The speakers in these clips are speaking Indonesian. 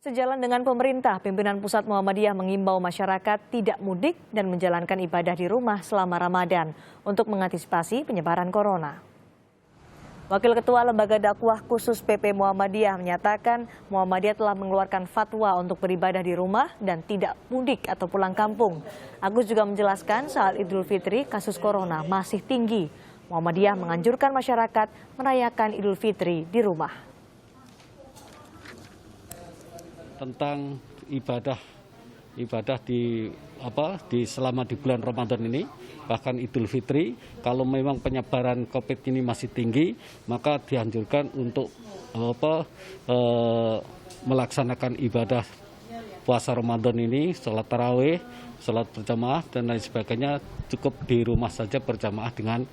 Sejalan dengan pemerintah, pimpinan Pusat Muhammadiyah mengimbau masyarakat tidak mudik dan menjalankan ibadah di rumah selama Ramadan untuk mengantisipasi penyebaran corona. Wakil Ketua Lembaga Dakwah Khusus PP Muhammadiyah menyatakan Muhammadiyah telah mengeluarkan fatwa untuk beribadah di rumah dan tidak mudik atau pulang kampung. Agus juga menjelaskan saat Idul Fitri kasus corona masih tinggi. Muhammadiyah menganjurkan masyarakat merayakan Idul Fitri di rumah. Tentang ibadah di selama di bulan Ramadan ini, bahkan Idul Fitri, kalau memang penyebaran COVID ini masih tinggi, maka dianjurkan untuk melaksanakan ibadah puasa Ramadan ini, sholat tarawih, sholat berjamaah dan lain sebagainya cukup di rumah saja berjamaah dengan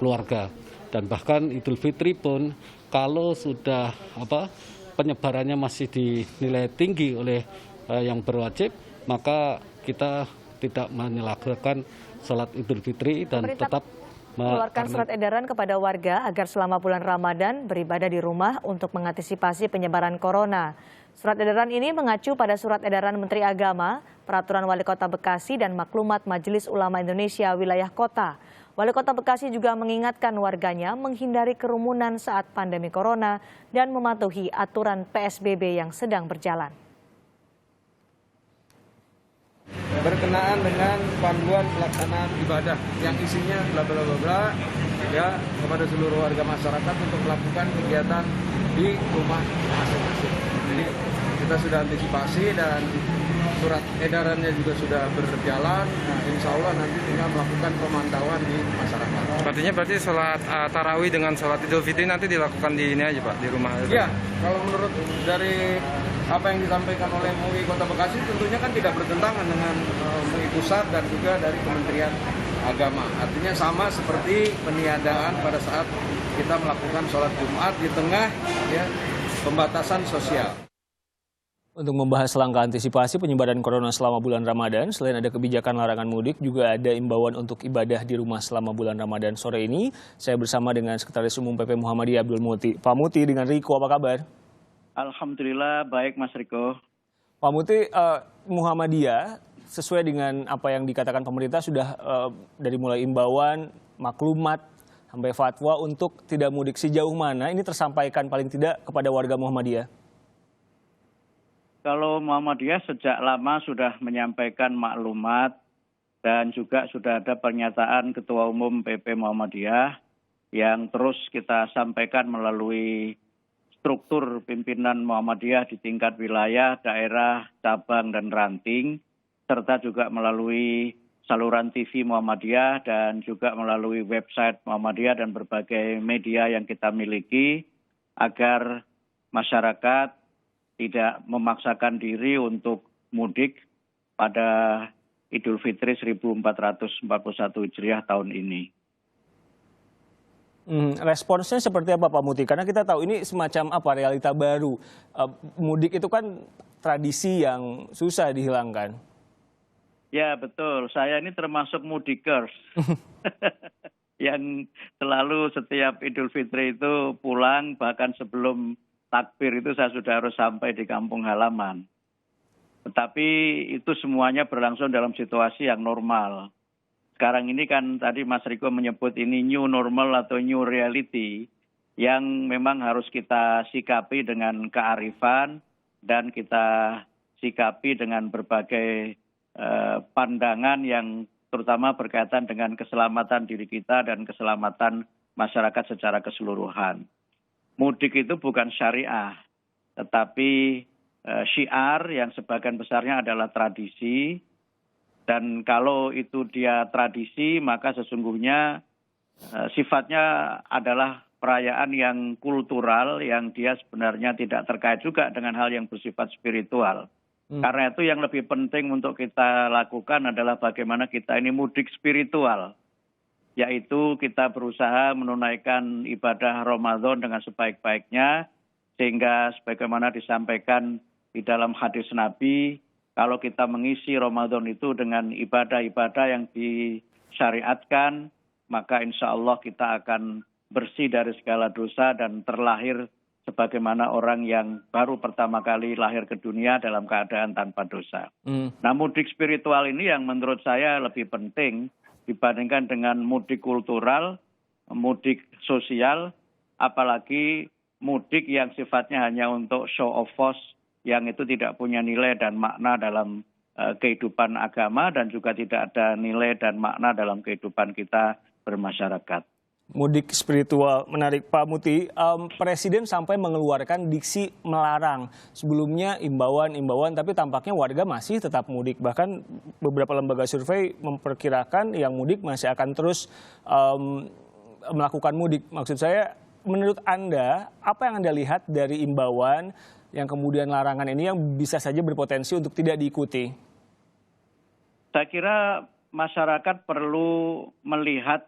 keluarga. Dan bahkan Idul Fitri pun kalau sudah penyebarannya masih dinilai tinggi oleh yang berwajib, maka kita tidak menyelaksakan sholat Idul Fitri dan tetap mengeluarkan surat edaran kepada warga agar selama bulan Ramadan beribadah di rumah untuk mengantisipasi penyebaran corona. Surat edaran ini mengacu pada surat edaran Menteri Agama, Peraturan Wali Kota Bekasi dan Maklumat Majelis Ulama Indonesia Wilayah Kota. Wali Kota Bekasi juga mengingatkan warganya menghindari kerumunan saat pandemi corona dan mematuhi aturan PSBB yang sedang berjalan. Berkenaan dengan panduan pelaksanaan ibadah yang isinya bla bla bla bla ya kepada seluruh warga masyarakat untuk melakukan kegiatan di rumah masing-masing. Jadi kita sudah antisipasi dan surat edarannya juga sudah berjalan. Nah, insya Allah nanti tinggal melakukan pemantauan di masyarakat. Artinya berarti sholat tarawih dengan sholat Idul Fitri nanti dilakukan di ini aja Pak, di rumah? Iya, kalau menurut dari apa yang disampaikan oleh MUI Kota Bekasi tentunya kan tidak bertentangan dengan MUI Pusat dan juga dari Kementerian Agama. Artinya sama seperti peniadaan pada saat kita melakukan sholat Jumat di tengah pembatasan sosial. Untuk membahas langkah antisipasi penyebaran corona selama bulan Ramadan, selain ada kebijakan larangan mudik, juga ada imbauan untuk ibadah di rumah selama bulan Ramadan. Sore ini, saya bersama dengan Sekretaris Umum PP Muhammadiyah Abdul Muti. Pak Muti dengan Riko, apa kabar? Alhamdulillah, baik Mas Riko. Pak Muti, Muhammadiyah sesuai dengan apa yang dikatakan pemerintah sudah dari mulai imbauan, maklumat, sampai fatwa untuk tidak mudik. Sejauh mana ini tersampaikan paling tidak kepada warga Muhammadiyah? Kalau Muhammadiyah sejak lama sudah menyampaikan maklumat dan juga sudah ada pernyataan Ketua Umum PP Muhammadiyah yang terus kita sampaikan melalui struktur pimpinan Muhammadiyah di tingkat wilayah, daerah, cabang, dan ranting, serta juga melalui saluran TV Muhammadiyah dan juga melalui website Muhammadiyah dan berbagai media yang kita miliki agar masyarakat tidak memaksakan diri untuk mudik pada Idul Fitri 1441 Hijriah tahun ini. Responsnya seperti apa Pak Muti? Karena kita tahu ini semacam realita baru. Mudik itu kan tradisi yang susah dihilangkan. Ya betul, saya ini termasuk mudikers. Yang selalu setiap Idul Fitri itu pulang, bahkan sebelum takbir itu saya sudah harus sampai di kampung halaman. Tetapi itu semuanya berlangsung dalam situasi yang normal. Sekarang ini kan tadi Mas Riko menyebut ini new normal atau new reality yang memang harus kita sikapi dengan kearifan dan kita sikapi dengan berbagai pandangan yang terutama berkaitan dengan keselamatan diri kita dan keselamatan masyarakat secara keseluruhan. Mudik itu bukan syariah, tetapi syiar yang sebagian besarnya adalah tradisi. Dan kalau itu dia tradisi, maka sesungguhnya sifatnya adalah perayaan yang kultural, yang dia sebenarnya tidak terkait juga dengan hal yang bersifat spiritual. Karena itu yang lebih penting untuk kita lakukan adalah bagaimana kita ini mudik spiritual. Yaitu kita berusaha menunaikan ibadah Ramadan dengan sebaik-baiknya, sehingga sebagaimana disampaikan di dalam hadis Nabi, kalau kita mengisi Ramadan itu dengan ibadah-ibadah yang disyariatkan, maka insya Allah kita akan bersih dari segala dosa dan terlahir sebagaimana orang yang baru pertama kali lahir ke dunia dalam keadaan tanpa dosa. Nah, mudik spiritual ini yang menurut saya lebih penting dibandingkan dengan mudik kultural, mudik sosial, apalagi mudik yang sifatnya hanya untuk show of force, yang itu tidak punya nilai dan makna dalam kehidupan agama dan juga tidak ada nilai dan makna dalam kehidupan kita bermasyarakat. Mudik spiritual, menarik Pak Muti. Presiden sampai mengeluarkan diksi melarang. Sebelumnya imbauan, tapi tampaknya warga masih tetap mudik. Bahkan beberapa lembaga survei memperkirakan yang mudik masih akan terus melakukan mudik. Maksud saya, menurut Anda, apa yang Anda lihat dari imbauan yang kemudian larangan ini yang bisa saja berpotensi untuk tidak diikuti? Saya kira masyarakat perlu melihat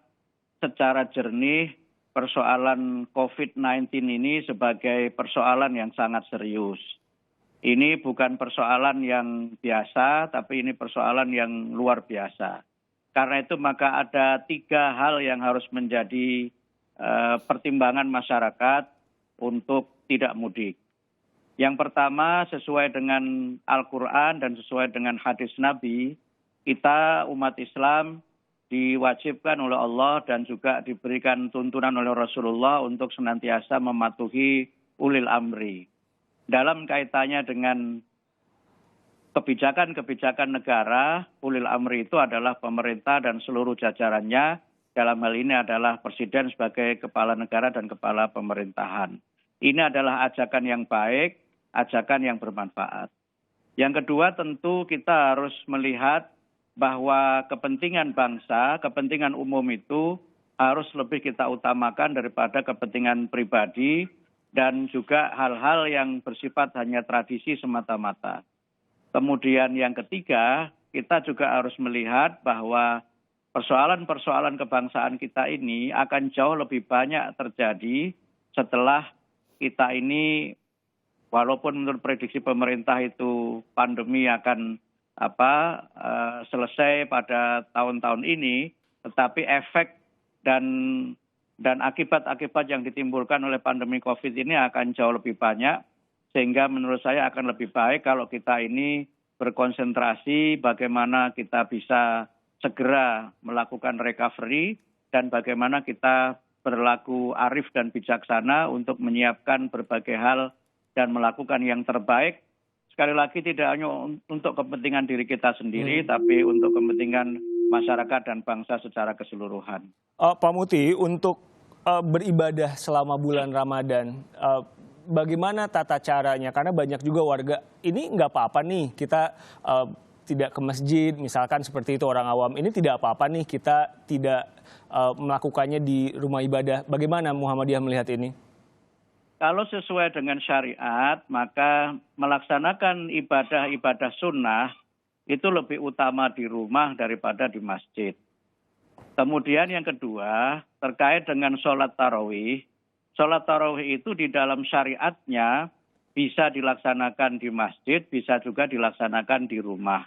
secara jernih persoalan COVID-19 ini sebagai persoalan yang sangat serius. Ini bukan persoalan yang biasa, tapi ini persoalan yang luar biasa. Karena itu maka ada 3 hal yang harus menjadi pertimbangan masyarakat untuk tidak mudik. Yang pertama, sesuai dengan Al-Quran dan sesuai dengan hadis Nabi, kita umat Islam diwajibkan oleh Allah dan juga diberikan tuntunan oleh Rasulullah untuk senantiasa mematuhi ulil amri. Dalam kaitannya dengan kebijakan-kebijakan negara, ulil amri itu adalah pemerintah dan seluruh jajarannya. Dalam hal ini adalah Presiden sebagai kepala negara dan kepala pemerintahan. Ini adalah ajakan yang baik, ajakan yang bermanfaat. Yang kedua, tentu kita harus melihat bahwa kepentingan bangsa, kepentingan umum itu harus lebih kita utamakan daripada kepentingan pribadi dan juga hal-hal yang bersifat hanya tradisi semata-mata. Kemudian yang ketiga, kita juga harus melihat bahwa persoalan-persoalan kebangsaan kita ini akan jauh lebih banyak terjadi setelah kita ini, walaupun menurut prediksi pemerintah itu pandemi akan selesai pada tahun-tahun ini, tetapi efek dan akibat-akibat yang ditimbulkan oleh pandemi COVID ini akan jauh lebih banyak, sehingga menurut saya akan lebih baik kalau kita ini berkonsentrasi bagaimana kita bisa segera melakukan recovery dan bagaimana kita berlaku arif dan bijaksana untuk menyiapkan berbagai hal dan melakukan yang terbaik. Sekali lagi tidak hanya untuk kepentingan diri kita sendiri, tapi untuk kepentingan masyarakat dan bangsa secara keseluruhan. Pak Muti, untuk beribadah selama bulan Ramadan, bagaimana tata caranya? Karena banyak juga warga, ini nggak apa-apa nih, kita tidak ke masjid, misalkan seperti itu orang awam. Ini tidak apa-apa nih, kita tidak melakukannya di rumah ibadah. Bagaimana Muhammadiyah melihat ini? Kalau sesuai dengan syariat, maka melaksanakan ibadah-ibadah sunnah itu lebih utama di rumah daripada di masjid. Kemudian yang kedua, terkait dengan sholat tarawih. Sholat tarawih itu di dalam syariatnya bisa dilaksanakan di masjid, bisa juga dilaksanakan di rumah.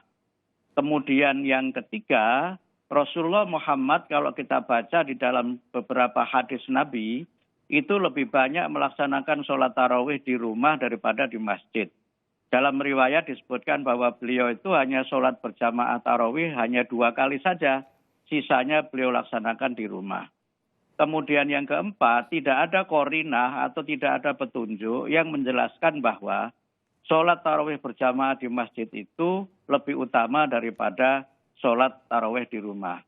Kemudian yang ketiga, Rasulullah Muhammad kalau kita baca di dalam beberapa hadis Nabi, itu lebih banyak melaksanakan sholat tarawih di rumah daripada di masjid. Dalam riwayat disebutkan bahwa beliau itu hanya sholat berjamaah tarawih hanya 2 kali saja. Sisanya beliau laksanakan di rumah. Kemudian yang keempat, tidak ada qorinah atau tidak ada petunjuk yang menjelaskan bahwa sholat tarawih berjamaah di masjid itu lebih utama daripada sholat tarawih di rumah.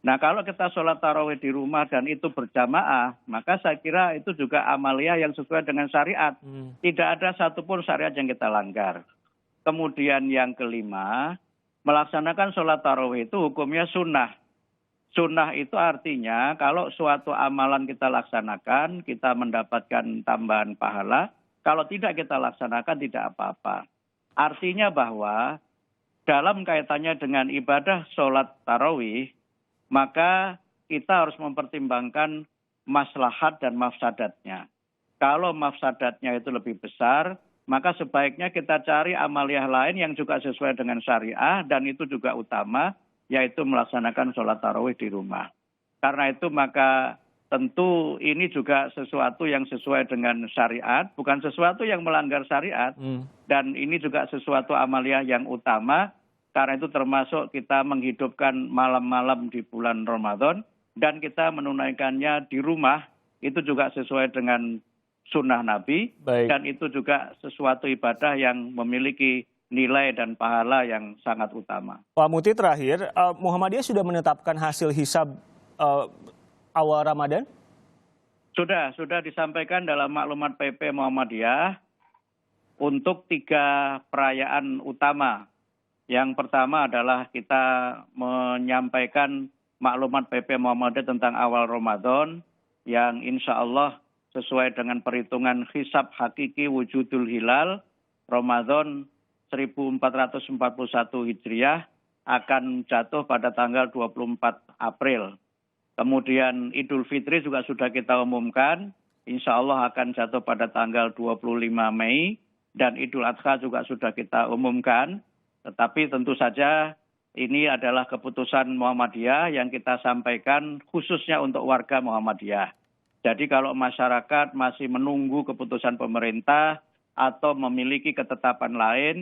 Nah, kalau kita sholat tarawih di rumah dan itu berjamaah, maka saya kira itu juga amaliyah yang sesuai dengan syariat. Tidak ada satupun syariat yang kita langgar. Kemudian yang kelima, melaksanakan sholat tarawih itu hukumnya sunnah. Sunnah itu artinya kalau suatu amalan kita laksanakan, kita mendapatkan tambahan pahala. Kalau tidak kita laksanakan, tidak apa-apa. Artinya bahwa dalam kaitannya dengan ibadah sholat tarawih, maka kita harus mempertimbangkan maslahat dan mafsadatnya. Kalau mafsadatnya itu lebih besar, maka sebaiknya kita cari amaliyah lain yang juga sesuai dengan syariah dan itu juga utama, yaitu melaksanakan sholat tarawih di rumah. Karena itu maka tentu ini juga sesuatu yang sesuai dengan syariat, bukan sesuatu yang melanggar syariat. Dan ini juga sesuatu amalia yang utama, karena itu termasuk kita menghidupkan malam-malam di bulan Ramadan, dan kita menunaikannya di rumah, itu juga sesuai dengan sunnah Nabi. Baik. Dan itu juga sesuatu ibadah yang memiliki nilai dan pahala yang sangat utama. Pak Muti, terakhir, Muhammadiyah sudah menetapkan hasil hisab awal Ramadan? Sudah disampaikan dalam maklumat PP Muhammadiyah untuk 3 perayaan utama. Yang pertama adalah kita menyampaikan maklumat PP Muhammadiyah tentang awal Ramadan yang insya Allah sesuai dengan perhitungan hisab hakiki wujudul hilal Ramadan 1441 Hijriah akan jatuh pada tanggal 24 April. Kemudian Idul Fitri juga sudah kita umumkan, insya Allah akan jatuh pada tanggal 25 Mei, dan Idul Adha juga sudah kita umumkan. Tetapi tentu saja ini adalah keputusan Muhammadiyah yang kita sampaikan khususnya untuk warga Muhammadiyah. Jadi kalau masyarakat masih menunggu keputusan pemerintah atau memiliki ketetapan lain,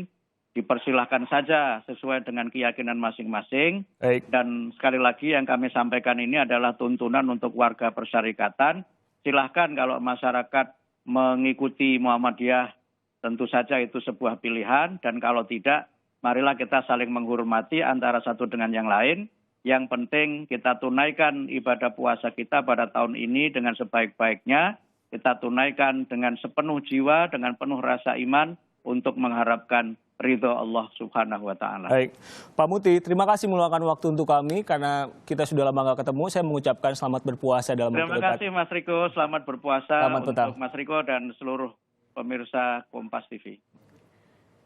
dipersilahkan saja sesuai dengan keyakinan masing-masing. Baik. Dan sekali lagi yang kami sampaikan ini adalah tuntunan untuk warga persyarikatan. Silahkan kalau masyarakat mengikuti Muhammadiyah, tentu saja itu sebuah pilihan. Dan kalau tidak, marilah kita saling menghormati antara satu dengan yang lain. Yang penting kita tunaikan ibadah puasa kita pada tahun ini dengan sebaik-baiknya. Kita tunaikan dengan sepenuh jiwa, dengan penuh rasa iman untuk mengharapkan ridho Allah Subhanahu wa Ta'ala. Baik, Pak Muti, terima kasih meluangkan waktu untuk kami karena kita sudah lama nggak ketemu. Saya mengucapkan selamat berpuasa dalam waktu dekat. Terima kasih Mas Riko, selamat berpuasa Selamat petang. untuk Mas Riko dan seluruh pemirsa Kompas TV.